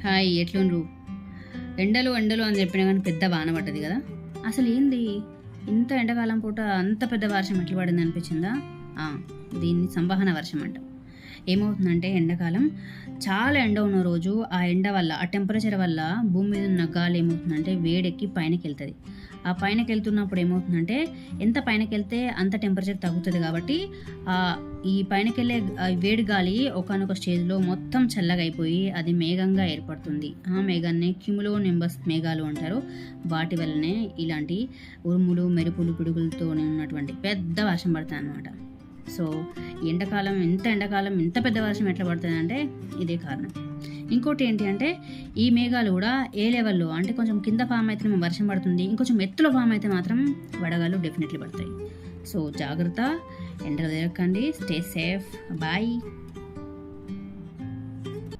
Hi ఎట్లుండ్రు. ఎండలు ఎండలు అని చెప్పినా కానీ పెద్ద వాన పడ్డది కదా. అసలు ఏంది ఇంత ఎండాకాలం పూట అంత పెద్ద వర్షం ఎట్లా పడింది అనిపించిందా? ఆ, దీన్ని సంవహన వర్షం అంట. ఏమవుతుందంటే ఎండాకాలం చాలా ఎండ ఉన్న రోజు ఆ ఎండ వల్ల ఆ టెంపరేచర్ వల్ల భూమి మీద ఉన్న గాలి ఏమవుతుందంటే వేడెక్కి పైనకి వెళ్తుంది. ఆ పైనకి వెళ్తున్నప్పుడు ఏమవుతుందంటే ఎంత పైనకి వెళ్తే అంత టెంపరేచర్ తగ్గుతుంది కాబట్టి ఈ పైనకి వెళ్ళే వేడి గాలి ఒకనొక స్టేజ్లో మొత్తం చల్లగా అయిపోయి అది మేఘంగా ఏర్పడుతుంది. ఆ మేఘాన్ని క్యూములో నింబస్ మేఘాలు అంటారు. వాటి వల్లనే ఇలాంటి ఉరుములు మెరుపులు పిడుగులతో ఉన్నటువంటి పెద్ద వర్షం పడుతుంది అన్నమాట. సో ఎండాకాలం ఇంత పెద్ద వర్షం ఎట్లా పడుతుందంటే ఇదే కారణం. ఇంకోటి ఏంటి అంటే ఈ మేఘాలు కూడా ఏ లెవెల్లో అంటే కొంచెం కింద ఫామ్ అయితే వర్షం పడుతుంది, ఇంకొంచెం ఎత్తులో ఫామ్ అయితే మాత్రం వడగాలు డెఫినెట్లీ పడతాయి. సో జాగ్రత్త, ఎండలు తిరగకండి, స్టే సేఫ్, బాయ్.